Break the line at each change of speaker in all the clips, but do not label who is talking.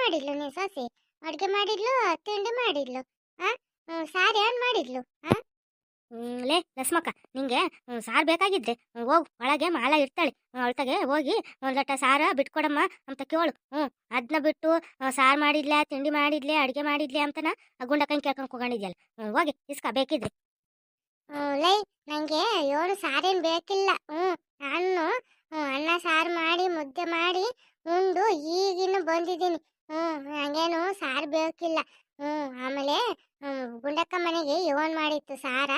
ಮಾಡಿದ್ಲು ನೀ ಸೊಸೆ? ಅಡ್ಗೆ ಮಾಡಿದ್ಲು, ತಿಂಡಿ ಮಾಡಿದ್ಲು. ಆ ಸಾರು ಏನ್ ಮಾಡಿದ್ಲು?
ಲೇ ಲಸ್ಮಕ್ಕ, ನಿಂಗೆ ಸಾರು ಬೇಕಾಗಿದ್ರೆ ಹೋಗು ಒಳಗೆ ಮಾಲ ಇರ್ತಾಳೆ, ಅವಳ್ತಾಗೆ ಹೋಗಿ ಒಂದು ಲೋಟ ಸಾರ ಬಿಟ್ಕೊಡಮ್ಮ ಅಂತ ಕೇಳು. ಅದನ್ನ ಬಿಟ್ಟು ಸಾರು ಮಾಡಿದ್ಲೆ, ತಿಂಡಿ ಮಾಡಿದ್ಲೆ, ಅಡುಗೆ ಮಾಡಿದ್ಲೆ ಅಂತನ ಗುಂಡಕ್ಕಂಗೆ ಕೇಳ್ಕೊಂಡು ಕೂಕೊಂಡಿದ್ಯಲ್ಲ. ಹೋಗಿ ಇಸ್ಕ ಬೇಕಿದ್ರೆ.
ಲೈ, ನಂಗೆ ಏನು ಸಾರೇನು ಬೇಕಿಲ್ಲ. ನಾನು ಅನ್ನ ಸಾರು ಮಾಡಿ ಮುದ್ದೆ ಮಾಡಿ ಉಂಡು ಈಗಿನ್ನು ಬಂದಿದ್ದೀನಿ. ನಂಗೇನು ಸಾರು ಬೇಕಿಲ್ಲ. ಆಮೇಲೆ ಗುಂಡಕ್ಕ ಮನೆಗೆ ಇವನ್ ಮಾಡಿತ್ತು ಸಾರ.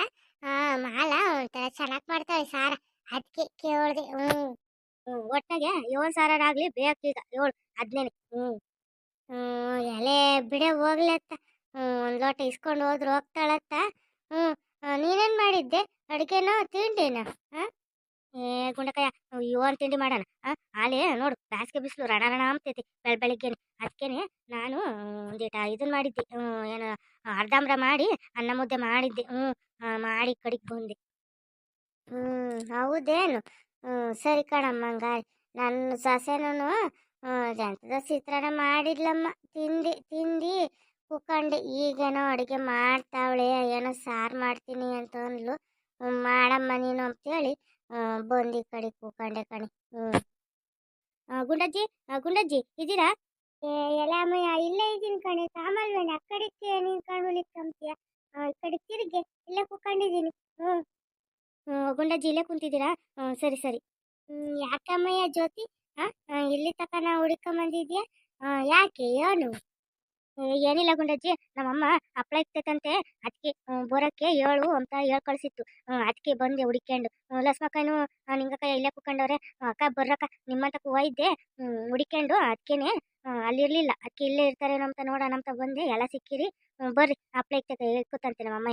ಮಾಲ ಒಂಥರ ಚೆನ್ನಾಗಿ ಮಾಡ್ತಾಳೆ ಸಾರ, ಅದಕ್ಕೆ ಕೇಳ್ದೆ.
ಒಟ್ಟಾಗೆ ಏಳು ಸಾರಾಗ್ಲಿ ಬೇಕೀಗ ಏಳು ಅದ್ನೇನೆ.
ಎಲೆ ಬಿಡೆ ಹೋಗ್ಲತ್ತ. ಒಂದು ಲೋಟ ಇಸ್ಕೊಂಡು ಹೋದ್ರು ಹೋಗ್ತಾಳತ್ತ. ನೀನೇನ್ ಮಾಡಿದ್ದೆ? ಅಡುಗೆನೋ ತಿಂಡಿನ?
ಏ ಗುಂಡಕಯ್ಯ, ಇವನ್ ತಿಂಡಿ ಮಾಡೋಣ. ಆಲೇ ನೋಡು, ಬ್ಯಾಸ್ಗೆ ಬಿಸಿಲು ರಣ ಅಂತೈತಿ ಬೆಳಗ್ಗೆನೆ. ಅದಕ್ಕೇನೆ ನಾನು ಒಂದೀಟ ಇದನ್ನ ಮಾಡಿದ್ದೆ, ಏನು ಅರ್ಧಂಬ್ರ ಮಾಡಿ ಅನ್ನ ಮುದ್ದೆ ಮಾಡಿದ್ದೆ. ಮಾಡಿ ಕಡಿಗೆ ಬಂದೆ.
ಹೌದೇನು? ಸರಿ ಕಣಮ್ಮ, ಹಂಗಾರೆ ನನ್ನ ಸೊಸೆನೂ ಎಂಥದ ಚಿತ್ರಾನ್ನ ಮಾಡಿದ್ಲಮ್ಮ. ತಿಂದು ಕೂಕಂಡೆ. ಈಗೇನೋ ಅಡುಗೆ ಮಾಡ್ತಾವಳೆ, ಏನೋ ಸಾರು ಮಾಡ್ತೀನಿ ಅಂತ ಅಂದ್ಲು. ಮಾಡಮ್ಮ ನೀನು ಅಂತೇಳಿ ಬಂದು ಕಡೆ ಕೂಕಂಡೆ ಕಣೆ.
ಗುಂಡಜ್ಜಿ, ಗುಂಡಜ್ಜಿ ಇದ್ದೀರಾ?
ಎಲ್ಲ ಅಮ್ಮಯ್ಯ, ಇಲ್ಲೇ ಇದ್ದೀನಿ ಕಣೆ. ಸಾಮಲ್ವೇನೆ ಆ ಕಡೆಗೆ ನೀನು ಕಂಡುಲಿಕ್ಕಂತೀಯ. ಈ ಕಡೆ ತಿರುಗಿ ಇಲ್ಲೇ ಕೂಕೊಂಡಿದ್ದೀನಿ.
ಗುಂಡಜ್ಜಿ ಇಲ್ಲೇ ಕುಂತಿದ್ದೀರಾ? ಸರಿ ಸರಿ.
ಯಾಕಮ್ಮಯ್ಯ ಜ್ಯೋತಿ, ಇಲ್ಲಿ ತಕ ನಾ ಹುಡುಕೊಂಬಂದಿದ್ಯಾ? ಯಾಕೆ ಏನು?
ಏನಿಲ್ಲ ಗುಂಡಜ್ಜಿ, ನಮ್ಮಮ್ಮ ಹಪ್ಳ ಇರ್ತೈತಂತೆ, ಅದಕ್ಕೆ ಬರೋಕ್ಕೆ ಹೇಳು ಅಂತ ಹೇಳಿ ಕಳಿಸಿತ್ತು. ಅದಕ್ಕೆ ಬಂದೆ ಹುಡುಕ್ಯಂಡು. ಲಸ್ಮಕ್ಕನು ನಿಂಗಕ್ಕ ಇಲ್ಲೇ ಕುತ್ಕೊಂಡವ್ರೆ. ಅಕ್ಕ ಬರ್ರಕ್ಕ ನಿಮ್ಮಂತಕ್ಕೆ ಹೋಯ್ದೆ ಹುಡುಕ್ಯಂಡು. ಅದಕ್ಕೇನೆ ಅಲ್ಲಿರ್ಲಿಲ್ಲ, ಅದಕ್ಕೆ ಇಲ್ಲೇ ಇರ್ತಾರೇನೋ ಅಂತ ನೋಡೋಣ ಅಂತ ಬಂದೆ. ಎಲ್ಲ ಸಿಕ್ಕಿರಿ. ಬರ್ರಿ, ಹಪ್ಳ ಇಕ್ಕುತ್ತಂತೆ ನಮ್ಮಮ್ಮ.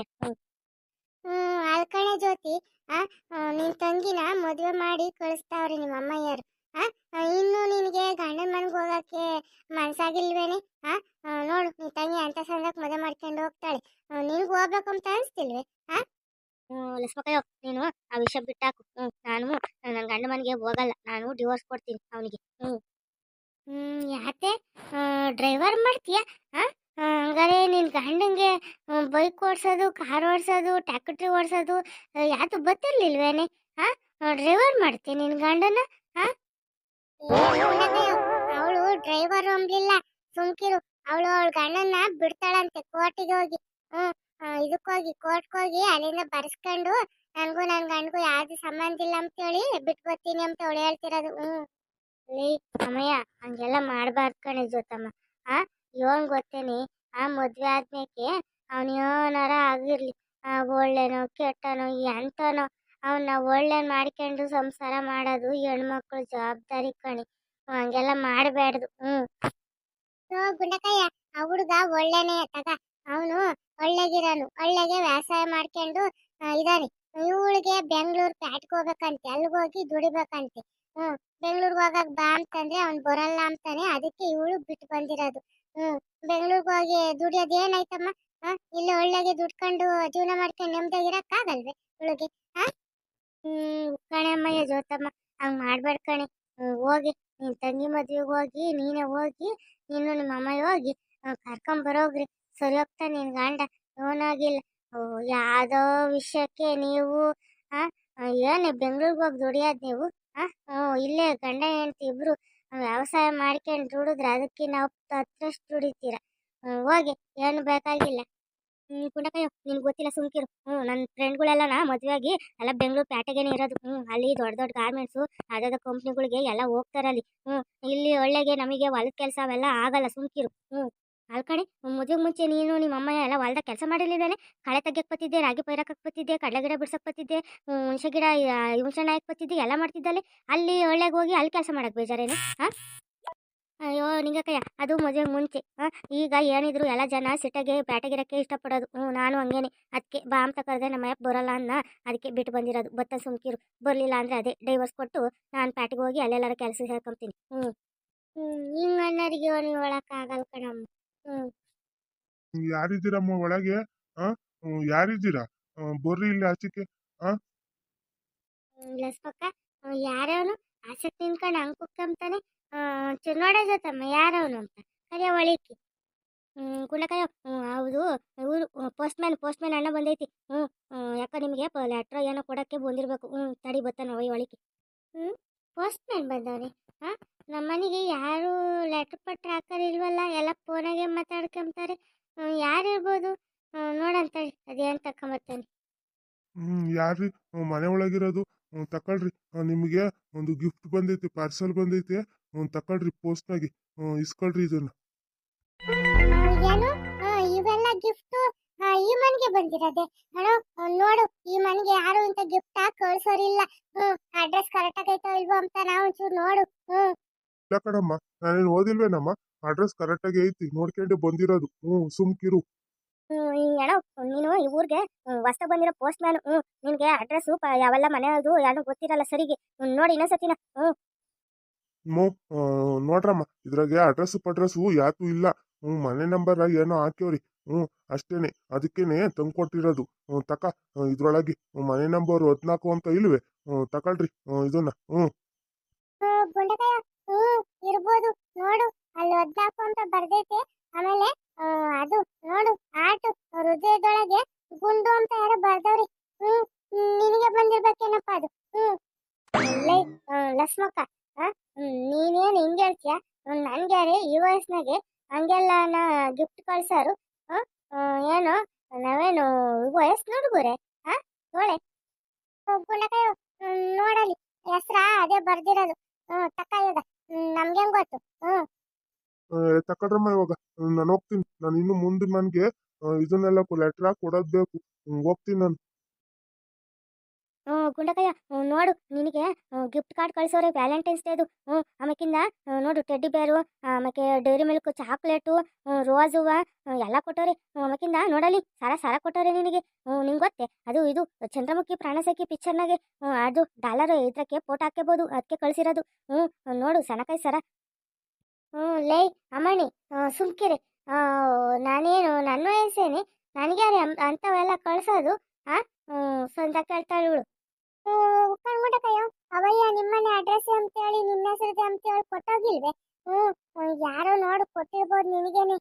ಅಲ್ಕಣೆ ಜ್ಯೋತಿ, ನಿನ್ ತಂಗಿನ ಮದುವೆ ಮಾಡಿ ಕಳಿಸ್ತಾವ್ರಿ ನಿಮ್ಮ ಅಮ್ಮಯ್ಯರು. ಇನ್ನು ನಿನಗೆ ಗಂಡನ ಮನೆಗೆ ಹೋಗಕ್ಕೆ ಮನ್ಸಾಗಿಲ್ವೇನೆ? ನೋಡು, ನಿನ್ ತಂಗಿ ಅಂತ ಸಂದಕ್ಕೆ ಮದುವೆ ಮಾಡ್ಕೊಂಡು ಹೋಗ್ತಾಳೆ. ನಿನಗೆ ಹೋಗ್ಬೇಕಂತ ಅನಿಸ್ತಿಲ್ವೇ?
ಲಸ್ಮಕ್ಕಯ್ಯೋ, ನೀನು ಆ ವಿಷಯ ಬಿಟ್ಟಾಕು. ನಾನು ನನ್ನ ಗಂಡ ಮನೆಗೆ ಹೋಗಲ್ಲ, ನಾನು ಡಿವೋರ್ಸ್ ಕೊಡ್ತೀನಿ ಅವನಿಗೆ.
ಯಾಕೆ ಡ್ರೈವರ್ ಮಾಡ್ತೀಯಾ? ಹಂಗಾರೆ ನಿನ್ ಗಂಡಂಗೆ ಬೈಕ್ ಓಡಿಸೋದು, ಕಾರ್ ಓಡಿಸೋದು, ಟ್ಯಾಕ್ಟ್ರಿ ಓಡಿಸೋದು ಯಾವುದು ಗೊತ್ತಿರ್ಲಿಲ್ವೇನೆ? ಡ್ರೈವರ್ ಮಾಡ್ತೀನಿ ನಿನ್ ಗಂಡನ? ಅವಳು ಡ್ರೈವರ್ ಅಂಬ್ಲಿಲ್ಲ, ಸುಮ್ಕಿರು. ಅವಳು ಅವಳ ಗಂಡನ್ನ ಬಿಡ್ತಾಳಂತೆ ಕೋರ್ಟಿಗೆ ಹೋಗಿ. ಇದಕ್ಕೋಗಿ ಕೋರ್ಟ್ಗೋಗಿ ಅಲ್ಲಿಂದ ಬರ್ಸ್ಕೊಂಡು ನನಗೂ ನನ್ನ ಗಂಡಗೂ ಯಾವ್ದು ಸಂಬಂಧ ಇಲ್ಲ ಅಂತೇಳಿ ಬಿಟ್ಕೊತೀನಿ ಅಂತ ಅವಳು ಹೇಳ್ತಿರೋದು. ಲೇ ಅಮ್ಮಯ್ಯ, ಹಂಗೆಲ್ಲ ಮಾಡಬಾರ್ದು ಕಣೆ ಜೊತಮ್ಮ. ಇವನ್ ಗೊತ್ತೇನಿ, ಮದ್ವೆ ಆದ್ಮೇಕೆ ಅವನು ಏನಾರ ಆಗಿರ್ಲಿ, ಒಳ್ಳೆನೋ ಕೆಟ್ಟನೋ ಎಂತನೋ ಅವನ್ನ ಒಳ್ಳೆ ಮಾಡ್ಕೊಂಡು ಸಂಸಾರ ಮಾಡೋದು ಹೆಣ್ಮಕ್ಳು ಜವಾಬ್ದಾರಿ ಕಣಿ. ಹಂಗೆಲ್ಲ ಮಾಡಬೇಡ್ದು. ಗುಂಡಕಯ್ಯ, ಆ ಹುಡುಗ ಒಳ್ಳೆನೇ ತಗ. ಅವನು ಒಳ್ಳೆಗಿರೋನು, ಒಳ್ಳೆಗೆ ವ್ಯವಸಾಯ ಮಾಡ್ಕೊಂಡು ಇದಾನೆ. ಇವಳಿಗೆ ಬೆಂಗಳೂರು ಪ್ಯಾಟ್ಗೆ ಹೋಗ್ಬೇಕಂತೆ, ಅಲ್ಲಿಗೋಗಿ ದುಡಿಬೇಕಂತೆ. ಬೆಂಗಳೂರಿಗೆ ಹೋಗಕ್ ಬಾ ಅಂತಂದ್ರೆ ಅವ್ನು ಬರಲ್ಲ ಅಂತಾನೆ, ಅದಕ್ಕೆ ಇವಳು ಬಿಟ್ಟು ಬಂದಿರೋದು. ಬೆಂಗಳೂರಿಗೆ ಹೋಗಿ ದುಡಿಯೋದು ಏನಾಯ್ತಮ್ಮ? ಇಲ್ಲ ಒಳ್ಳೆಗೆ ದುಡ್ಕೊಂಡು ಜೀವನ ಮಾಡ್ಕೊಂಡು ನೆಮ್ಮದಿಯಾಗಿರಕ್ಕಾಗಲ್ವೇ ಇವಳಿಗೆ? ಕಣಮ್ಮಯ್ಯ ಜೋತಮ್ಮ, ಹಂಗ್ ಮಾಡ್ಬೇಡ ಕಣೆ. ಹೋಗಿ ನಿನ್ ತಂಗಿ ಮದ್ವೆಗೆ ಹೋಗಿ ನೀನೇ ಹೋಗಿ, ನೀನು ನಿಮ್ಮ ಅಮ್ಮ ಹೋಗಿ ಕರ್ಕೊಂಬರೋಗ್ರಿ. ಸರಿ ಹೋಗ್ತಾ ನಿನ್ ಗಂಡ ಏನಾಗಿಲ್ಲ. ಯಾವ್ದೋ ವಿಷಯಕ್ಕೆ ನೀವು ಏನೇ ಬೆಂಗಳೂರಿಗೆ ಹೋಗಿ ದುಡಿಯೋದು ನೀವು? ಇಲ್ಲೇ ಗಂಡ ಹೆಂಡತಿ ಇಬ್ರು ವ್ಯವಸಾಯ ಮಾಡ್ಕೊಂಡು ದುಡಿದ್ರೆ ಅದಕ್ಕೆ ನಾವು ಹತ್ರಷ್ಟು ದುಡಿತೀರ. ಹೋಗಿ, ಏನು ಬೇಕಾಗಿಲ್ಲ. ಪುಂಡಕಯ್ಯ, ನಿನ್ಗೆ ಗೊತ್ತಿಲ್ಲ, ಸುಮ್ಕಿರು. ನನ್ನ ಫ್ರೆಂಡ್ಗಳೆಲ್ಲ ಮದುವೆಯಾಗಿ ಎಲ್ಲ ಬೆಂಗಳೂರು ಪ್ಯಾಟೆಗೇನೆ ಇರೋದು. ಅಲ್ಲಿ ದೊಡ್ಡ ದೊಡ್ಡ ಗಾರ್ಮೆಂಟ್ಸು ಅದಾದ ಕಂಪ್ನಿಗಳಿಗೆ ಎಲ್ಲ ಹೋಗ್ತಾರೆ ಅಲ್ಲಿ. ಇಲ್ಲಿ ಒಳ್ಳೆಗೆ ನಮಗೆ ಹೊಲದ ಕೆಲಸ ಅವೆಲ್ಲ ಆಗಲ್ಲ, ಸುಮ್ಕಿರು. ಅಲ್ಕಣೆ, ಮದುವೆಗೆ ಮುಂಚೆ ನೀನು ನಿಮ್ಮ ಅಮ್ಮ ಎಲ್ಲ ಹೊಲ್ದಾಗ ಕೆಲಸ ಮಾಡಿರ್ಲಿಲ್ವೇನೆ? ಕಳೆ ತೆಗಿಯಕ್ಕೆ ಬತ್ತಿದ್ದೆ, ರಾಗಿ ಪೈರಕ್ಕೆ ಬತ್ತಿದ್ದೆ, ಕಡಲೆ ಗಿಡ ಬಿಡ್ಸಕ್ಕೆ ಬತ್ತಿದ್ದೆ, ಹುಣಸೆ ಗಿಡ ಹುಣಸೆಣ್ಣ ಹಾಕಿ ಬತ್ತಿದ್ದೆ, ಎಲ್ಲ ಮಾಡ್ತಿದ್ದಲ್ಲಿ. ಅಲ್ಲಿ ಒಳ್ಳೆಗೆ ಹೋಗಿ ಅಲ್ಲಿ ಕೆಲಸ ಮಾಡಕ್ಕೆ ಬೇಜಾರೇನು? ಅಯ್ಯೋ ನಿಂಗಕ್ಕಯ್ಯ, ಅದು ಮದುವೆಗೆ ಮುಂಚೆ. ಈಗ ಏನಿದ್ರು ಎಲ್ಲ ಜನ ಸಿಟ್ಟಾಗೆ ಪ್ಯಾಟೆಗಿರಕ್ಕೆ ಇಷ್ಟಪಡೋದು. ನಾನು ಹಂಗೇನೆ. ಅದಕ್ಕೆ ಬಾ ಅಂತ ಕರೆದ್ರೆ ನಮ್ಮ ಅಪ್ಪ ಬರೋಲ್ಲ ಅನ್ನ, ಅದಕ್ಕೆ ಬಿಟ್ಟು ಬಂದಿರೋದು. ಬತ್ತ ಸುಮ್ಕಿರು. ಬರಲಿಲ್ಲ ಅಂದರೆ ಅದೇ ಡೈವರ್ಸ್ ಕೊಟ್ಟು ನಾನು ಪ್ಯಾಟಿಗೆ ಹೋಗಿ ಅಲ್ಲೆಲ್ಲಾರ ಕೆಲಸ ಸೇರ್ಕೊಂತೀನಿ. ಹಿಂಗೆ ಅನ್ನೋರಿಗೆ ನೀವು ಒಳಕ್ಕಾಗಲ್ಲ ಕಣಮ್ಮ.
ಯಾರಿದ್ದೀರಮ್ಮ ಒಳಗೆ? ಯಾರಿದ್ದೀರಾ? ಬರ್ರಿ ಇಲ್ಲಿ ಆಚೆಗೆ.
ಲಸ್ಪಕ್ಕ, ಯಾರವನು ಆಸಕ್ತಿ ನಿಂತ್ಕೊಂಡು ಹಂಗೆ ಕುಕ್ಕಂತಾನೆ? ನೋಡೋ ಜೊತಮ್ಮ ಯಾರವನು ಅಂತ.
ಕರಿಯ ಒಳಿಕಿ ಗುಂಡಕಾಯ ಹೌದು ಇವರು ಪೋಸ್ಟ್ಮ್ಯಾನ್ ಅಣ್ಣ ಬಂದೈತಿ ಯಾಕ ನಿಮಗೆ ಲೆಟ್ರ್ ಏನೋ ಕೊಡಕ್ಕೆ ಬಂದಿರ್ಬೇಕು ತಡಿ ಬತ್ತಾನ ಒಳಿಕಿ ಪೋಸ್ಟ್ಮ್ಯಾನ್ ಬಂದವ್ರೆ ಹಾಂ ನಮ್ಮ ಮನೆಗೆ ಯಾರು ಲೆಟ್ರ್ ಪಟ್ರ್ ಹಾಕೋರಿಲ್ವಲ್ಲ ಎಲ್ಲ ಫೋನಾಗೆ ಮಾತಾಡ್ಕೊಂತಾರೆ ಯಾರಿರ್ಬೋದು ನೋಡಂತೇಳಿ ಅದೇನು ತಗೊಂಬರ್ತೇನೆ
ಯಾರ್ರಿ ಮನೆ ಒಳಗಿರೋದು ತಕೊಳ್ರಿ ನಿಮಗೆ ಒಂದು ಗಿಫ್ಟ್ ಬಂದೈತಿ ಪಾರ್ಸಲ್ ಬಂದೈತಿ ತಕೊಳ್ರಿ ಪೋಸ್ಟ್ನಾಗೆ ಇಸ್ಕೊಳ್ರಿ ಇದನ್ನ
ಏನು ಇವೆಲ್ಲ ಗಿಫ್ಟ್ ಈ ಮನೆಗೆ ಬಂದಿರೋದೆ ಅಣ್ಣ ನೋಡು ಈ ಮನೆಗೆ ಯಾರು ಇಂತ ಗಿಫ್ಟ್ ಹಾಕಿ ಕಳ್ಸೋರಿಲ್ಲ ಅಡ್ರೆಸ್ ಕರೆಕ್ಟ್ ಆಗೈತೋ ಇಲ್ವೋ ಅಂತ ನಾವು ಒಂಚೂರು ನೋಡು
ಇಲ್ಲ ಕಣಮ್ಮ ನಾನೇನು ಓದಿಲ್ವೇನಮ್ಮ ಅಡ್ರೆಸ್ ಕರೆಕ್ಟಾಗಿ ಐತಿ ನೋಡ್ಕೊಂಡು ಬಂದಿರೋದು ಸುಮ್ಕಿರು
ಅಣ್ಣ ನೀನು ಈ ಊರಿಗೆ ಹೊಸ ಬಂದಿರೋ ಪೋಸ್ಟ್ಮ್ಯಾನ್ ನಿನಗೆ ಅಡ್ರೆಸ್ಸು ಯಾವೆಲ್ಲ ಮನೆ ಅದು ಯಾರು ಗೊತ್ತಿರಲ್ಲ ಸರಿಗೆ ನೋಡಿ ಇನ್ನೊಂದ್ಸತಿನ
ಮೋ ನೋಡ್ರಮ್ಮ ಇದ್ರಾಗೆ ಅಡ್ರೆಸ್ಸು ಯಾತು ಇಲ್ಲ ಮನೆ ನಂಬರ್ ಏನೋ ಹಾಕ್ಯವ್ರಿ ಅಷ್ಟೇನೆ ಅದಕ್ಕೇನೆ ತಂದ್ಕೊಟ್ಟಿರೋದು ತಕ ಇದ್ರೊಳಗೆ ಮನೆ ನಂಬರ್ 14 ಅಂತ ಇಲ್ವೇ ತಕೊಳ್ರಿ ಇದನ್ನ
ಗುಂಡಕಾಯ ಇರ್ಬೋದು ನೋಡು ಅಲ್ಲಿ 14 ಅಂತ ಬರ್ದೈತೆ ಆಮೇಲೆ ಅದು ನೋಡು ಆಟು ಹೃದಯದೊಳಗೆ ಗುಂಡು ಅಂತ ಯಾರೋ ಬರ್ದವ್ರಿ ನಿನಗೆ ಬಂದಿರ್ಬೇಕೇನಪ್ಪ ಅದು ಲಕ್ಷ್ಮಕ್ಕ ನೀನೇನು ಹಿಂಗೆ ಹೇಳ್ತೀಯ ನನ್ಗೆ ರೀ ಈ ವಯಸ್ಸಿನಾಗೆ ಹಂಗೆಲ್ಲ ಗಿಫ್ಟ್ ಕಳ್ಸಾರು ಏನು ನಾವೇನು ವಯಸ್ಸು ಹುಡುಗರೆ ನೋಳೆ ಗುಂಡಕಾಯ ನೋಡಲಿ ಹೆಸ್ರ ಅದೇ ಬರ್ದಿರೋದು ತಕ್ಕ ಈಗ ನಮ್ಗೇನ್ ಗೊತ್ತು
ತಕೊಳ್ರಮ್ಮ ಇವಾಗ ನಾನು ಹೋಗ್ತೀನಿ ನಾನು ಇನ್ನು ಮುಂದೆ ನನಗೆ ಇದನ್ನೆಲ್ಲ ಲೆಟ್ರ್ ಕೊಡೋದ್ ಬೇಕು ಹೋಗ್ತೀನಿ ನಾನು
ಗುಂಡಕಯ್ಯ ನೋಡು ನಿನಗೆ ಗಿಫ್ಟ್ ಕಾರ್ಡ್ ಕಳ್ಸೋರೆ ವ್ಯಾಲೆಂಟೈನ್ಸ್ ಡೇದು ಆಮೇಕಿಂದ ನೋಡು ಟೆಡ್ಡಿ ಬೇರು ಆಮೇಲೆ ಡೈರಿ ಮಿಲ್ಕ್ ಚಾಕ್ಲೇಟು ರೋಸ್ ಹೂವ ಎಲ್ಲ ಕೊಟ್ಟವ್ರೆ ಆಮೇಕಿಂದ ನೋಡಲಿ ಸಾರ ಕೊಟ್ಟವ್ರೆ ನಿನಗೆ ನಿಂಗೆ ಗೊತ್ತೆ ಅದು ಇದು ಚಂದ್ರಮುಖಿ ಪ್ರಾಣಸಖಿ ಪಿಕ್ಚರ್ನಾಗೆ ಅದು ಡಾಲರ್ ಇದ್ರಕ್ಕೆ ಫೋಟೋ ಹಾಕ್ಕೋಬೋದು ಅದಕ್ಕೆ ಕಳಿಸಿರೋದು ನೋಡು ಸಣಕಾಯಿ ಸರ ಲೇ ಅಮ್ಮಣಿ ಸುಮ್ಕಿರಿ ನಾನೇನು ನನ್ನ ವಯಸ್ಸೇನೆ ನನಗ್ಯಾರೆ ಅಂಥವೆಲ್ಲ ಕಳ್ಸೋದು ಸ್ವಂತ ಕೇಳ್ತಾಳೆ ಇವಳು
ಕಣ್ಮುಟಕಯ್ಯ ಅವಯ್ಯ ನಿಮ್ಮನೆ ಅಡ್ರೆಸ್ ಅಂತೇಳಿ ನಿಮ್ಮ ಹೆಸರದೆ ಅಂತೇಳಿ ಕೊಟ್ಟೋಗಿಲ್ವೇ ಯಾರೋ ನೋಡು ಕೊಟ್ಟಿರ್ಬೋದು ನಿನಗೇನೆ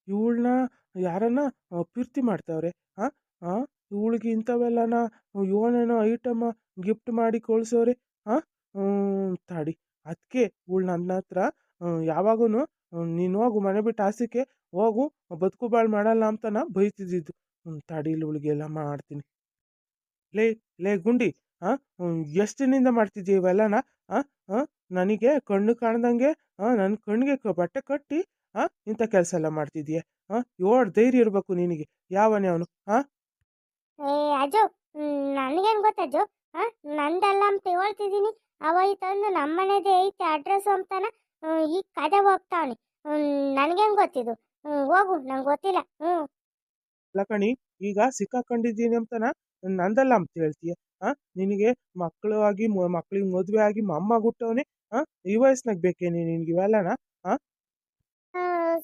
ಇವಳನ್ನ ಯಾರನ್ನ ಪ್ರೀತಿ ಮಾಡ್ತಾವ್ರೆ ಇವಳಿಗೆ ಇಂಥವೆಲ್ಲನ ಏನೇನೋ ಐಟಮ್ ಗಿಫ್ಟ್ ಮಾಡಿ ಕಳ್ಸೋರೆ ತಾಡಿ ಅದಕ್ಕೆ ಇವಳು ನನ್ನ ಹತ್ರ ಯಾವಾಗೂ ನೀನು ಹೋಗು ಮನೆ ಬಿಟ್ಟು ಆಸಕ್ಕೆ ಹೋಗು ಬದುಕು ಬಾಳು ಮಾಡಲ್ಲ ಅಂತನ ಬೈತಿದ್ದಿದ್ದು ತಡೀಲಿ ಇವಳಿಗೆಲ್ಲ ಮಾಡ್ತೀನಿ ಲೇ ಗುಂಡಿ ಎಷ್ಟಿನಿಂದ ಮಾಡ್ತಿದ್ದೀಯ ಇವೆಲ್ಲನ ನನಗೆ ಕಣ್ಣು ಕಾಣ್ದಂಗೆ ನನ್ನ ಕಣ್ಣಿಗೆ ಬಟ್ಟೆ ಕಟ್ಟಿ ಇಂಥ ಕೆಲಸ ಎಲ್ಲ ಮಾಡ್ತಿದ್ದೀಯ ಧೈರ್ಯ ಇರಬೇಕು ನಿನಗೆ ಯಾವನೇ ಅವನು
ಅಜೋ ನನಗೇನು ಗೊತ್ತಜ್ಜೋ ನಂದಲ್ಲ ಅಂತ ಹೇಳ್ತಿದ್ದೀನಿ ಅವ ತಂದು ನಮ್ಮನೆದೇ ಐತೆ ಅಡ್ರೆಸ್ ಅಂತಾನ ಈಗ ಕದೆ ಹೋಗ್ತಾವನೆ ನನಗೇನು ಗೊತ್ತಿದ್ದು ಹೋಗು ನಂಗೆ ಗೊತ್ತಿಲ್ಲ
ಲಕಣಿ ಈಗ ಸಿಕ್ಕಾಕೊಂಡಿದ್ದೀನಿ ಅಂತನ ನಂದಲ್ಲ ಅಂತ ಹೇಳ್ತೀಯ ನಿನಗೆ ಮಕ್ಳಿಗೆ ಮದುವೆ ಆಗಿ ಮೊಮ್ಮ ಹುಟ್ಟವನೆ ಈ ವಯಸ್ಸಿನಾಗ ಬೇಕೇನೆ ನಿನ್ಗೆ ಇವೆಲ್ಲನ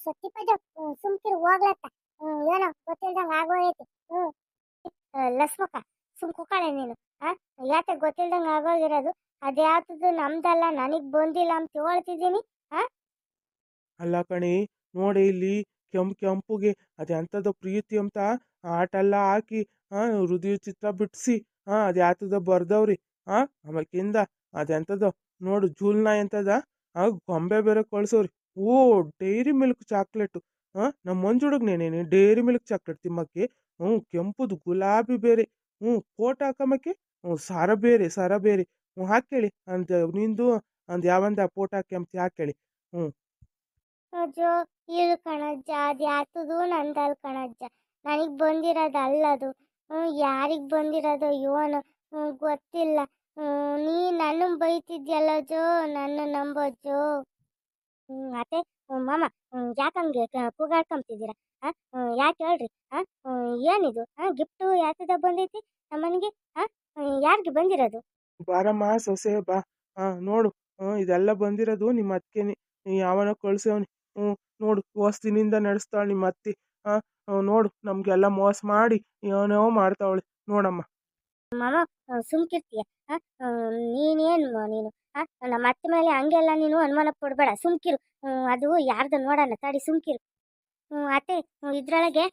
ಸತ್ಯಪದ ಸುಮ್ಕಿರು ಹೋಗ್ಲತ್ತ ಏನೋ ಗೊತ್ತಿಲ್ದಂಗ ಆಗೋಯ್ತು ಲಕ್ಷ್ಮಕ್ಕ ಸುಮ್ ಕುಕ್ಕಳೆ ನೀನು ಯಾಕೆ ಗೊತ್ತಿಲ್ದಂಗ ಆಗೋಗಿರೋದು ಅದ್ಯಾವ್ದು ನಮ್ದಲ್ಲ ನನಗ್ ಬಂದಿಲ್ಲ ಅಂತ ಹೇಳ್ತಿದ್ದೀನಿ
ಅಲ್ಲ ಕಣಿ ನೋಡಿ ಇಲ್ಲಿ ಕೆಂಪುಗೆ ಅದೆಂಥದ್ದು ಪ್ರೀತಿ ಅಂತ ಆಟ ಎಲ್ಲ ಹಾಕಿ ಹೃದಯ ಚಿತ್ರ ಬಿಡಿಸಿ ಅದ್ಯಾತದ ಬರ್ದವ್ರಿ ಆಮೇಕಿಂದ ಅದೆಂಥದ್ದು ನೋಡು ಜೂಲ್ನ ಎಂತದ ಗೊಂಬೆ ಬೇರೆ ಕಳ್ಸೋರಿ ಡೈರಿ ಮಿಲ್ಕ್ ಚಾಕ್ಲೇಟು ನಮ್ಮ ಮಂಜುಡುಗ್ನೇನೇನೆ ಡೈರಿ ಮಿಲ್ಕ್ ಚಾಕ್ಲೇಟ್ ತಿಮ್ಮಕ್ಕೆ ಕೆಂಪುದು ಗುಲಾಬಿ ಬೇರೆ ಫೋಟೋ ಹಾಕಮ್ಮಕ್ಕೆ ಸರ ಬೇರೆ ಹಾಕೇಳಿ ಅಂದ ನಿಂದು ಅಂದ್ ಯಾವಂದ ಫೋಟೋ ಹಾಕಿ ಹಾಕೇಳಿ
ಅಜ್ಜೋ ಇದು ಕಣಜ್ಜ ಅದ್ಯಾತದು ನಂದಲ್ ಕಣಜ್ಜ ನನಗ್ ಬಂದಿರೋದು ಅಲ್ಲದು ಯಾರಿಗೆ ಬಂದಿರೋದು ಇವನು ಗೊತ್ತಿಲ್ಲ ನೀ ನನ್ನ ಬೈತಿದ್ಯಲ್ಲ ಜೋ ನನ್ನ ನಂಬೋಜೋ
ಅತ್ತೆ ಮಾಮ ಯಾಕಂಗೆ ಕೂಗಾಡ್ಕೊಂತಿದ್ದೀರಾ ಯಾಕೆ ಹೇಳ್ರಿ ಏನಿದು ಗಿಫ್ಟು ಯಾತದ ಬಂದೈತಿ ನಮ್ಮನಿಗೆ ಯಾರಿಗೆ ಬಂದಿರೋದು
ಬಾರಮ್ಮ ಸೊಸೆ ಬಾ ನೋಡು ಇದೆಲ್ಲ ಬಂದಿರೋದು ನಿಮ್ಮ ಅತ್ತಿಗೆನಿ ಯಾವನೋ ಕಳ್ಸವನಿ ನೋಡು ಹೊಸ್ತಿನಿಂದ ನಡೆಸ್ತಾಳೆ ನಿಮ್ಮ ಅತ್ತಿ ನೋಡು ನಮ್ಗೆಲ್ಲ ಮೋಸ ಮಾಡಿ ಏನೋ ಮಾಡ್ತಾವಳೆ ನೋಡಮ್ಮ
ಮಾಮ ಸುಮ್ಕಿರ್ತೀಯ ನೀನೇನು ನೀನು ನಮ್ಮ ಅತ್ತೆ ಮೇಲೆ ಹಂಗೆಲ್ಲ ನೀನು ಅನುಮಾನ ಪಡಬೇಡ, ಸುಮ್ಕಿರು. ಅದು ಯಾರ್ದು ನೋಡೋಣ ತಡಿ, ಸುಮ್ಕಿರು. ಅತ್ತೆ, ಇದ್ರೊಳಗೆ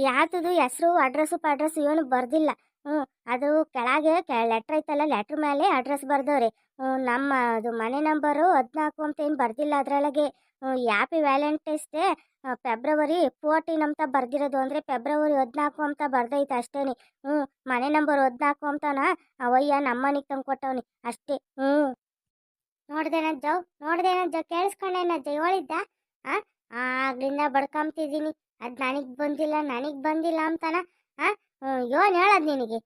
ಯಾತದು ಹೆಸರು ಅಡ್ರೆಸ್ಸು ಏನು ಬರ್ದಿಲ್ಲ. ಅದು ಕೆಳಗೆ ಲೆಟ್ರ್ ಐತಲ್ಲ, ಲೆಟ್ರ್ ಮೇಲೆ ಅಡ್ರೆಸ್ ಬರ್ದವ್ರೆ. ನಮ್ಮ ಅದು ಮನೆ ನಂಬರು 14 ಅಂತ ಏನು ಬರ್ದಿಲ್ಲ ಅದರೊಳಗೆ. ಹ್ಯಾಪಿ ವ್ಯಾಲೆಂಟೈನ್ಸ್ ಡೇ ಫೆಬ್ರವರಿ 14 ಅಂತ ಬರ್ದಿರೋದು, ಅಂದರೆ ಫೆಬ್ರವರಿ 14 ಅಂತ ಬರ್ದೈತೆ ಅಷ್ಟೇನೆ. ಮನೆ ನಂಬರ್ 14 ಅಂತನ ಅವಯ್ಯ ನಮ್ಮನಿಗೆ ತಂದು ಕೊಟ್ಟವನಿ ಅಷ್ಟೇ. ನೋಡ್ದೇನಜ್ಜ ಕೇಳಿಸ್ಕೊಂಡೇನಜ್ಜ ಹೇಳಿದ್ದ. ಆಗ್ಲಿಂದ ಬಡ್ಕೊಂತಿದ್ದೀನಿ, ಅದು ನನಗೆ ಬಂದಿಲ್ಲ ಅಂತಾನ. ಏನು ಹೇಳೋದು ನಿನಗೆ?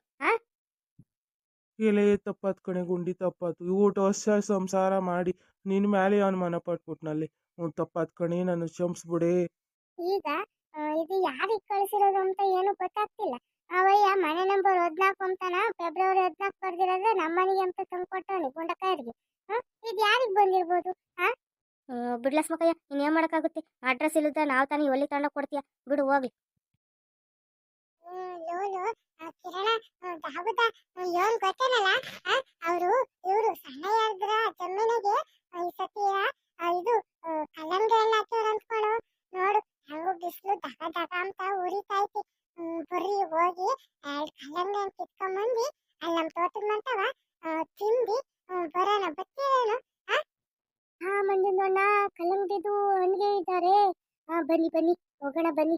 ಎಲೆ ತಪ್ಪಾತ್ ಕಣೆ ಗುಂಡಿ, ತಪ್ಪಾತು. ಇವ್ಟು ವರ್ಷ ಸಂಸಾರ ಮಾಡಿ ನಿನ್ನ ಮೇಲೆ ಅನುಮಾನ ಪಟ್ಬಿಟ್ನಲ್ಲಿ. ತಪ್ಪಾತ್ ಕಣೆ, ನಾನು ಕ್ಷಮಿಸ್ಬಿಡೆ.
ಈಗ ಇದು ಯಾರಿಗೆ ಕಳಿಸಿರೋದು ಅಂತ ಏನು ಗೊತ್ತಾಗ್ತಿಲ್ಲ. ಅವಯ್ಯ ಮನೆ ನಂಬರ್ 14 ಅಂತಾನ ಫೆಬ್ರವರಿ 14 ಬರ್ದಿರೋದು ನಮ್ಮನಿಗೆ ಅಂತ ತಂದ್ಕೊಟ್ಟವನಿ ಗುಂಡಕಾಯರಿಗೆ. ಇದು ಯಾರಿಗೆ ಬಂದಿರ್ಬೋದು?
ಬಿಡ್ಲಸ್ ಮಕ್ಕಯ್ಯ, ಇನ್ನೇನು ಮಾಡೋಕ್ಕಾಗುತ್ತೆ? ಅಡ್ರೆಸ್ ಇಲ್ಲದ ನಾವು ತಾನೇ ಒಲ್ಲಿ ತಗೊಂಡೋಗಿ ಕೊಡ್ತೀಯ, ಬಿಡು ಹೋಗ್ಲಿ.
ಲೋಲು ಕಿರಣ ದಾವುದ ಏನ್ ಗೊತ್ತೇನಲ್ಲ, ಅವರು ಇವರು ಸಣ್ಣಯ್ಯದ್ರ ಜಮೀನಿಗೆ ಈ ಸತಿ ಇದು ಕಲ್ಲಂಗಡಿ ಎಲ್ಲ ಹಾಕಿವ್ರ ಅಂದ್ಕೊಂಡು ನೋಡು, ಹೆಂಗು ಬಿಸಿಲು ದಗ ದಗ ಅಂತ ಉರಿತೈತಿ. ಬರ್ರಿ ಹೋಗಿ 2 ಕಲ್ಲಂಗಡಿ ಕಿತ್ಕೊಂಬಂದು ಅಲ್ಲಿ ನಮ್ಮ ತೋಟದ ಮಂಟವ ತಿಂದು ಬರೋಣ, ಬರ್ತೀರೇನು?
ಮಂಜುಂದಣ್ಣ, ಕಲ್ಲಂಗಡಿದು ಹಣ್ಣಿಗೆ ಇದ್ದಾರೆ. ಬನ್ನಿ ಹೋಗೋಣ ಬನ್ನಿ.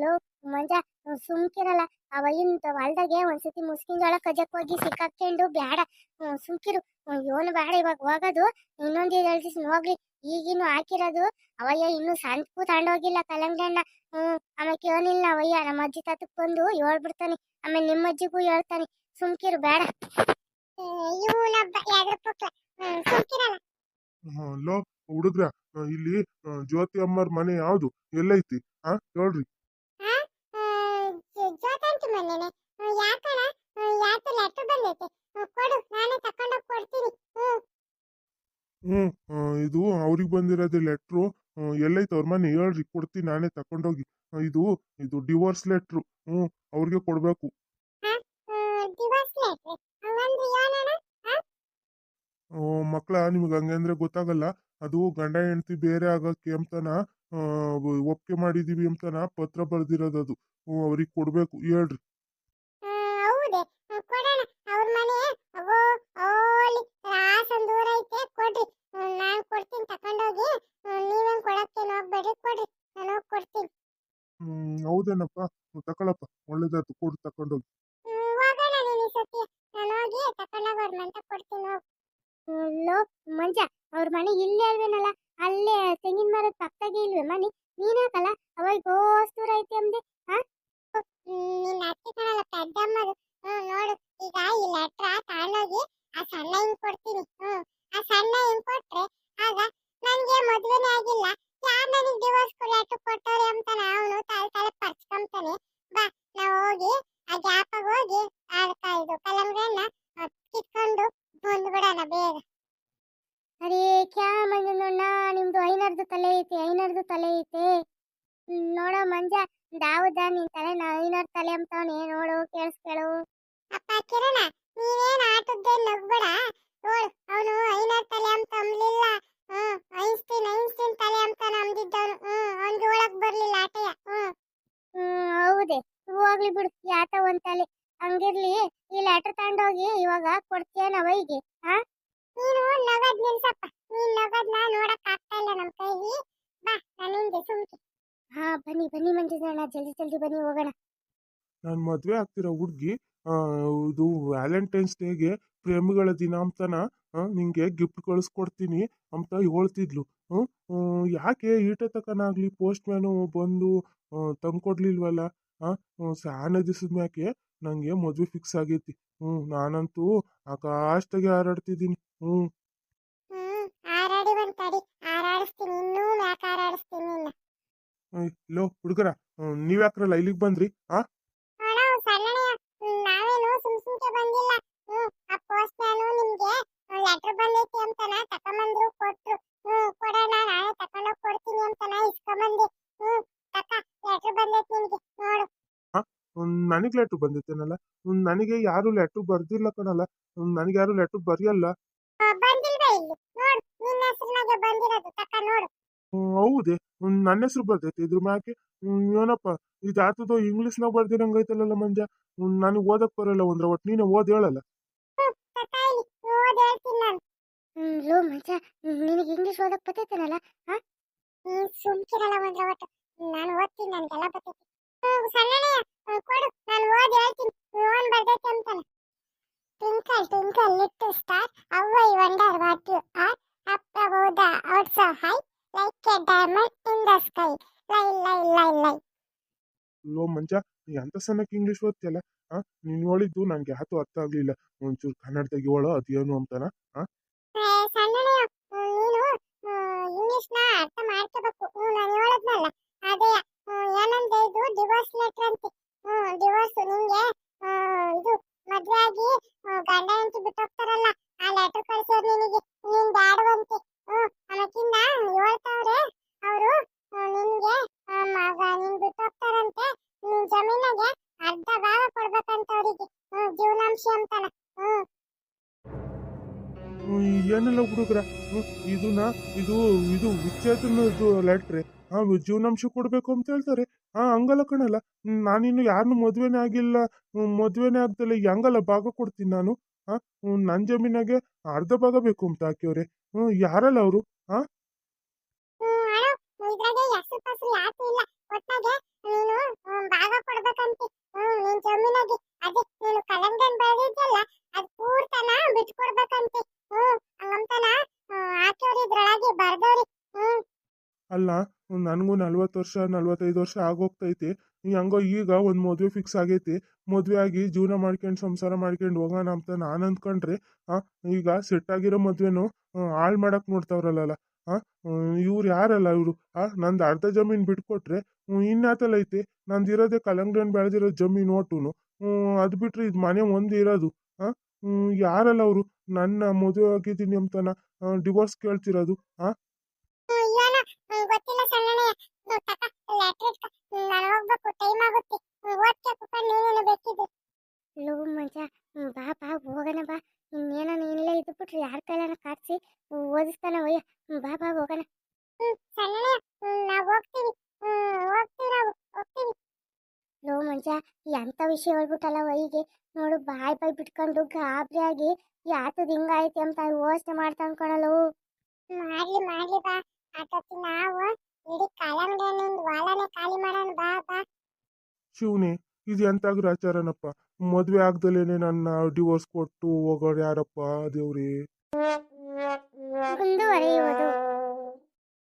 ಲೋ ಮಂಜ, ಸುಮ್ಕಿರಲ್ಲ. ಅವಯ್ಯನ ಹೊಲ್ದಾಗೆ ಒಂದ್ಸತಿ ಮುಸ್ಕಿನ ಜೋಳ ಕಜಕ್ ಹೋಗಿ ಸಿಕ್ಕಾಕೊಂಡು ಬ್ಯಾಡ, ಸುಮ್ಕಿರು. ಇವನು ಬೇಡ ಇವಾಗ ಹೋಗೋದು, ಇನ್ನೊಂದು 2 ದಿವ್ಸ ಹೋಗ್ಲಿ. ಈಗಿನ್ನು ಹಾಕಿರೋದು ಅವಯ್ಯ ಇನ್ನೂ ಸಂತಕ್ಕೂ ತಗೊಂಡೋಗಿಲ್ಲ ಕಲ್ಲಂಗಡಿ ಹಣ್ಣ. ಆಮೇಲೆ ಏನಿಲ್ಲ ಅವಯ್ಯ ನಮ್ಮ ಅಜ್ಜಿ ತಾತಕ್ಕೆ ಬಂದು ಹೇಳ್ಬಿಡ್ತಾನೆ, ಆಮೇಲೆ ನಿಮ್ಮ ಅಜ್ಜಿಗೂ ಹೇಳ್ತಾನೆ. ಸುಮ್ಕಿರು ಬೇಡ.
ಇವನೊಬ್ಬ ಎದ್ರ ಪುಕ್ಲ, ಸುಮ್ಕಿರಲ್ಲ.
ಲೋ ಹುಡುಗ್ರ, ಇಲ್ಲಿ ಜ್ಯೋತಿ ಅಮ್ಮರ ಮನೆ ಯಾವ್ದು, ಎಲ್ಲೈತಿ? ಹೇಳ್ರಿ.
ಜೋತಂಟಿ ಮನೇನೆ. ಯಾಕಣ, ಯಾಕೆ ಲೆಟ್ರ್ ಬಂದೈತೆ? ಕೊಡು, ನಾನೇ ತಕೊಂಡೋಗಿ ಕೊಡ್ತೀನಿ.
ಇದು ಅವ್ರಿಗೆ ಬಂದಿರೋದು ಲೆಟ್ರು. ಎಲ್ಲೈತೆ ಅವ್ರ ಮನೆ ಹೇಳ್ರಿ, ಕೊಡ್ತೀನಿ ನಾನೇ ತಕೊಂಡೋಗಿ. ಇದು ಇದು ಡಿವೋರ್ಸ್ ಲೆಟ್ರು. ಅವ್ರಿಗೆ ಕೊಡ್ಬೇಕು.
ಡಿವೋರ್ಸ್ ಲೆಟ್ರ್ ಹಂಗಂದ್ರೆ ಏನಣ್ಣ?
ಮಕ್ಳ, ನಿಮ್ಗೆ ಹಂಗೆ ಅಂದ್ರೆ ಗೊತ್ತಾಗಲ್ಲ. ಅದು ಗಂಡ ಹೆಂಡತಿ ಬೇರೆ ಆಗಕ್ಕೆ ಅಂತನ ಒಪ್ಪಿಗೆ ಮಾಡಿದೀವಿ ಅಂತನ ಪತ್ರ ಬರ್ದಿರೋದು ಅದು. ಅವ್ರಿಗೆ ಕೊಡ್ಬೇಕು, ಹೇಳ್ರಿ.
ಹೌದೇ, ಕೊಡೋಣ. ಅವ್ರ ಮನೆ ಅವೋ ಓಲಿ ರಾಸನ್ ದೂರ ಐತೆ, ಕೊಡ್ರಿ. ನಾನು ಕೊಡ್ತೀನಿ ತಕೊಂಡೋಗಿ. ನೀವೇನ್ ಕೊಡಕ್ಕೆ ಹೋಗ್ಬೇಡ್ರಿ, ಕೊಡ್ರಿ, ನಾನು ಹೋಗಿ ಕೊಡ್ತೀನಿ.
ಹೌದೇನಪ್ಪ, ತಕೊಳಪ್ಪ, ಒಳ್ಳೇದಾಯ್ತು, ಕೊಡು ತಕೊಂಡೋಗಿ.
ಹೋಗೋಣ ನೀನು ಈ ಸತಿ. ನಾನು ಹೋಗಿ ತಕೊಂಡೋಗಿ ಅವ್ರ ಮಂಟ ಕೊಡ್ತೀನಿ, ಹೋಗಿ.
ಲೋ ಮಂಜ, ಅವ್ರ ಮನೆ ಇಲ್ಲೇ ಅಲ್ವೇನಲ್ಲ, ಅಲ್ಲೇ ತೆಂಗಿನ ಮರದ ಪಕ್ಕದಾಗೆ ಇಲ್ವೇ ಮನೆ? ನೀನಾಕಲ್ಲ ಅವಾಗ ಗೋಸ್ತೂರ ಐತಿ ಅಂದೆ.
ನಿನ್ನ ಅತ್ತಿ ಕಣಲ್ಲ ಪೆದ್ದಮ್ಮದು. ನೋಡು, ಈಗ ಈ ಲೆಟ್ರ ತಗೊಂಡೋಗಿ ಆ ಸಣ್ಣ ಹಿಂಗ್ ಕೊಡ್ತೀನಿ. ಆ ಸಣ್ಣ ಹಿಂಗ್ ಕೊಟ್ರೆ ಆಗ ನನ್ಗೆ ಮದ್ವೆನೇ ಆಗಿಲ್ಲ, ಯಾರು ನನಗೆ ಡಿವೋರ್ಸ್ ಲೆಟ್ರ್ ಕೊಟ್ಟವ್ರೆ ಅಂತ ಅವನು ತಲೆ ಪರ್ಚ್ಕೊಂತಾನೆ. ಬಾ, ನಾವು ಹೋಗಿ ಆ ಗ್ಯಾಪಾಗ ಹೋಗಿ ಇದು ಕಲ್ಲಂಗಡಿಯನ್ನ ಕಿತ್ಕೊಂಡು ಬಂದ್ಬಿಡೋಣ ಬೇಗ.
ಅರೇ ಕ್ಯಾ ಮಂಜಣ್ಣ, ನಿಮ್ದು ಐನರ್ದು ತಲೆ ಐತೆ. ನೋಡೋ ಮಂಜ, ದಾವುದ ನಿನ್ ತಲೆ ಐನರ್ ತಲೆ ಅಂತವನೇ, ನೋಡು ಕೇಳಿಸ್ಕೇಳು.
ಅಪ್ಪ ಕಿರಣ, ನೀವೇನ್ ಆಟದ್ದೇ ನಗ್ಬೇಡ. ನೋಡು, ಅವನು ಐನರ್ ತಲೆ ಅಂತ ಅಂಬ್ಲಿಲ್ಲ. ಐನ್ಸ್ಟೀನ್ ತಲೆ ಅಂತ ನಂಬಿದ್ದವನು. ಅವ್ನಿಗೆ ಒಳಗ್ ಬರ್ಲಿಲ್ಲ ಆಟಯ.
ಹೌದೇ, ಹೋಗ್ಲಿ ಬಿಡು, ಯಾತ ಒಂದ್ ತಲೆ. ಹಂಗಿರ್ಲಿ, ಈ ಲೆಟರ್ ತಗೊಂಡೋಗಿ ಇವಾಗ ಕೊಡ್ತೀಯ ಅವೈಗೆ?
ನೀನು ನಗದ್ ನಿಲ್ಸಪ್ಪ. ನೀನ್ ನಗದ್ನ ನೋಡಕ್ ಆಗ್ತಾ ಇಲ್ಲ ನಮ್ ಕೈಲಿ. ಬಾ, ನಾನು ಹಿಂದೆ ಸುಮ್ಕೆ.
ಬನ್ನಿ ಮಂಜುಣ್ಣ, ಜಲ್ದಿ ಬನ್ನಿ, ಹೋಗೋಣ.
ನಾನು ಮದುವೆ ಆಗ್ತಿರೋ ಹುಡುಗಿ ಇದು ವ್ಯಾಲೆಂಟೈನ್ಸ್ ಡೇಗೆ ಪ್ರೇಮಿಗಳ ದಿನ ಅಂತನ ನಿಂಗೆ ಗಿಫ್ಟ್ ಕಳಿಸ್ಕೊಡ್ತೀನಿ ಅಂತ ಹೇಳ್ತಿದ್ಲು. ಯಾಕೆ ಈಟ ತಕನಾಗ್ಲಿ ಪೋಸ್ಟ್ ಮ್ಯಾನು ಬಂದು ತಂದ್ಕೊಡ್ಲಿಲ್ವಲ್ಲ? ಸ್ಯಾನ ದಿವಸದ ಮ್ಯಾಕೆ ನನಗೆ ಮದುವೆ ಫಿಕ್ಸ್ ಆಗೈತಿ. ನಾನಂತೂ ಆಕಾಶದಾಗೆ ಹಾರಾಡ್ತಿದ್ದೀನಿ.
ಹಾರಾಡಿ ಒಂದ್ ತಡಿ, ಹಾರಾಡಿಸ್ತೀನಿ. ಇನ್ನೂ ಮ್ಯಾಕ್ ಹಾರಾಡಿಸ್ತೀನಿ ಇನ್ನ.
ಲೋ ಹುಡುಗರ, ನೀವ್ಯಾಕ್ರಲ್ಲ ಇಲ್ಲಿಗೆ ಬಂದ್ರಿ?
ನಾವೇನು ಸುಮ್ಕೆ ಬಂದಿಲ್ಲ. ಆ ಪೋಸ್ಟ್ ಮ್ಯಾನು ನಿಮ್ಗೆ ಲೆಟರ್ ಬಂದೈತಿ ಅಂತನ ತಕೊಂಬಂದ್ರು, ಕೊಟ್ರು. ಕೊಡೋಣ, ನಾಳೆ ತಕೊಂಡೋಗಿ ಕೊಡ್ತೀನಿ ಅಂತನ ಇಸ್ಕೊಂಬಂದೆ. ತಕ, ಲೆಟರ್ ಬಂದೈತಿ ನಿಮ್ಗೆ, ನೋಡು.
ನನಗೆ ಲೆಟ್ರ್ ಬಂದಿತ್ತೇನಲ್ಲ ನನಗೆ ಯಾರು ಲೆಟ್ರ್ ಬರ್ದಿಲ್ಲ ಕಣಲ್ಲ ನನಗೆ ಯಾರು ಲೆಟ್ರ್ ಬರೆಯಲ್ಲ.
ಬಂದಿಲ್ವೇ ಇಲ್ಲಿ ನೋಡು, ನಿನ್ನ ಹೆಸರಿನಾಗೆ ಬಂದಿರೋದು ತಕ ನೋಡು.
ಹೌದೇ ನನ್ನ ಹೆಸರು ಬರ್ತೈತೆ ಇದ್ರ ಮ್ಯಾಕೆ. ಏನಪ್ಪ ಇದು ಆತದೋ ಇಂಗ್ಲೀಷ್ನಾಗ ಬರ್ದಿರಂಗೈತಲ್ಲ ಮಂಜ. ನನಗೆ ಓದಕ್ ಬರಲ್ಲ ಒಂದ್ರ ಒಟ್ಟು ನೀನೇ ಓದ್ ಹೇಳಲ್ಲ.
ತಕ ಇಲ್ಲಿ ಓದ್ ಹೇಳ್ತೀನಿ ನಾನು.
ಲೋ ಮಂಜ, ನಿನಗೆ ಇಂಗ್ಲೀಷ್ ಓದಕ್ ಬರ್ತೈತೇನಲ್ಲ?
ಸುಮ್ಕಿರಲ್ಲ ಒಂದ್ರ ಒಟ್ಟು, ನಾನು ಓದ್ತೀನಿ, ನನಗೆಲ್ಲ ಬರ್ತೈತಿ. ಸಣ್ಣನೇ ಕೊಡು, ನಾನು ಓದ್ ಹೇಳ್ತೀನಿ ಓನ್ ಬರ್ತೈತಿ ಅಂತಾನೆ. Twinkle, twinkle, little star, how I wonder what you are. Up above the earth so high, like a diamond in the sky. Lie, lie, lie, lie.
ಲೋ ಮಂಜ, ನೀ ಅಂತ ಸಣ್ಣಕ್ಕೆ ಇಂಗ್ಲೀಷ್ ಓದ್ತಿಯಲ್ಲ ನೀನು ಹೇಳಿದ್ದು ನನಗೆ ಯಾತು ಅರ್ಥ ಆಗ್ಲಿಲ್ಲ. ಒಂಚೂರು ಕನ್ನಡದಾಗ ಹೇಳೋ ಅದೇನು ಅಂತಾನ.
ಸಣ್ಣನೇ ನೀನು ಇಂಗ್ಲಿಷ್ನ ಅರ್ಥ ಮಾಡ್ಕೋಬೇಕು. ನಾನು ಹೇಳದ್ನಲ್ಲ ಅದೇ ಏನಂದ್ರೆ ಇದು ಡಿವೋರ್ಸ್ ಲೆಟರ್ ಅಂತೆ. ಡಿವೋರ್ಸ್ ನಿಂಗೆ ಇದು ಮದ್ವೆ ಆಗಿ ಗಂಡ ಹೆಂಡತಿ ಬಿಟ್ಟೋಗ್ತಾರಲ್ಲ, ಆ ಲೆಟರ್ ಕಳ್ಸೋದು ನಿನಗೆ, ನೀನ್ ಬ್ಯಾಡವಂತೆ. ಅದಕ್ಕಿಂತ ಹೇಳ್ತಾವ್ರೆ ಅವರು ನಿನ್ಗೆ ನೀನ್ ಬಿಟ್ಟೋಗ್ತಾರಂತೆ, ನಿನ್ ಜಮೀನಾಗೆ ಅರ್ಧ ಭಾಗ ಕೊಡ್ಬೇಕಂತ ಅವರಿಗೆ, ಜೀವನಾಂಶ ಅಂತಾನ.
ಏನೆಲ್ಲ ಹುಡುಗ್ರ ಇದನ್ನ ಇದು ಇದು ವಿಚ್ಛೇದನದ್ದು ಲೆಟ್ರೆ ಜೀವನಾಂಶ ಕೊಡ್ಬೇಕು ಅಂತ ಹೇಳ್ತಾರೆ. ಹಂಗಲ್ಲ ಕಣಲ್ಲ, ನಾನಿನ್ನು ಯಾರನ್ನು ಮದ್ವೆನೇ ಆಗಿಲ್ಲ, ಮದ್ವೆನೇ ಆಗ್ದಲ್ಲ ಹೆಂಗಲ್ಲ ಭಾಗ ಕೊಡ್ತೀನಿ ನಾನು. ನನ್ನ ಜಮೀನಾಗೆ ಅರ್ಧ ಭಾಗ ಬೇಕು ಅಂತ ಹಾಕಿವ್ರೆ. ಯಾರಲ್ಲ ಅವರು?
ಇದ್ರಾಗೆ ಹೆಸರು ಪಸರು ಯಾಕೂ ಇಲ್ಲ, ಒಟ್ನಾಗೆ ನೀನು ಭಾಗ ಕೊಡ್ಬೇಕಂತೆ. ನಿನ್ ಜಮೀನಾಗೆ ಅದೇ ನೀನು ಕಲ್ಲಂಗಡಿ ಬೆಳೆದಿದ್ದಲ್ಲ ಅದ್ ಪೂರ್ತನ ಬಿಟ್ಕೊಡ್ಬೇಕಂತೆ. ಹಂಗಂತನ ಹಾಕಿವ್ರಿ, ಇದ್ರೊಳಗೆ ಬರ್ದವ್ರಿ.
ಅಲ್ಲ, ನನಗೂ 40 ವರ್ಷ 45 ವರ್ಷ ಆಗೋಗ್ತೈತೆ. ಹಂಗೋ ಈಗ ಒಂದು ಮದುವೆ ಫಿಕ್ಸ್ ಆಗೈತಿ. ಮದುವೆ ಆಗಿ ಜೀವನ ಮಾಡ್ಕೊಂಡು ಸಂಸಾರ ಮಾಡ್ಕೊಂಡು ಹೋಗೋಣ ಅಂತ ನಾನು ಅಂದ್ಕೊಂಡ್ರೆ ಈಗ ಸೆಟ್ ಆಗಿರೋ ಮದುವೆನು ಹಾಳು ಮಾಡಕ್ ನೋಡ್ತಾವ್ರಲ್ಲ. ಇವ್ರು ಯಾರಲ್ಲ ಇವರು? ನಂದು ಅರ್ಧ ಜಮೀನು ಬಿಟ್ಕೊಟ್ರೆ ಇನ್ನಾತಲ್ಲ ಐತೆ. ನಂದು ಇರೋದೇ ಕಲ್ಲಂಗಡಿ ಹಣ್ಣು ಬೆಳೆದಿರೋ ಜಮೀನು ಒಟ್ಟುನು. ಅದು ಬಿಟ್ರೆ ಇದು ಮನೆ ಒಂದು ಇರೋದು. ಯಾರಲ್ಲ ಅವರು? ನನ್ನ ಮದುವೆ ಆಗಿದ್ದೀನಿ ಅಂತನ ಡಿವೋರ್ಸ್ ಕೇಳ್ತಿರೋದು.
ಏನೋ ಗೊತ್ತಿಲ್ಲ ಸಣ್ಣನೇ, ಲೆಟರ್ ನಾನು ಹೋಗ್ಬೇಕು, ಟೈಮ್ ಆಗುತ್ತೆ. ಓದ್ಕೆ ಕುತ್ಕೊಂಡು ನೀನೇನು ಬೇಕಿದ್ದು.
ಲೋ ಮಂಜ, ಬಾ ಬಾ ಹೋಗೋಣ ಬಾ. ಇನ್ನೇನ ಇಲ್ಲೇ ಇದ್ದು ಬಿಟ್ರೆ ಯಾರ ಕೈಲಾನ ಕಾಡ್ಸಿ ಓದಿಸ್ತಾನ ಒಯ್ಯ. ಬಾ ಬಾ ಹೋಗೋಣ.
ಸಣ್ಣನೇ ನಾವು ಹೋಗ್ತೀವಿ, ಹೋಗ್ತೀವಿ, ನಾವು ಹೋಗ್ತೀವಿ.
ಲೋ ಮಂಜ, ಎಂತ ವಿಷಯ ಹೇಳ್ಬಿಟ್ಟಲ್ಲ ವೈಗೆ. ನೋಡು ಬಾಯ್ ಬಾಯ್ ಬಿಟ್ಕೊಂಡು ಗಾಬರಿ ಆಗಿ ಯಾತದ ಹಿಂಗಾಯ್ತು ಅಂತ ಯೋಚನೆ ಮಾಡ್ತಾ ಅನ್ಕೊಳಲು.
ಮಾಡ್ಲಿ ಮಾಡ್ಲಿ ಬಾ, ಆಟೋತಿ ನಾವು ಇಡೀ ಕಲ್ಲಂಗಡಿ ಹೊಲನೇ ಖಾಲಿ ಮಾಡೋಣ. ಬಾ ಬಾ.
ಶಿವನೇ, ಇದು ಎಂತ ಗ್ರಾಚಾರನಪ್ಪ. ಮದುವೆ ಆಗ್ದಲೇನೆ ನನ್ನ ಡಿವೋರ್ಸ್ ಕೊಟ್ಟು ಹೋಗೋರು ಯಾರಪ್ಪ ದೇವ್ರಿ.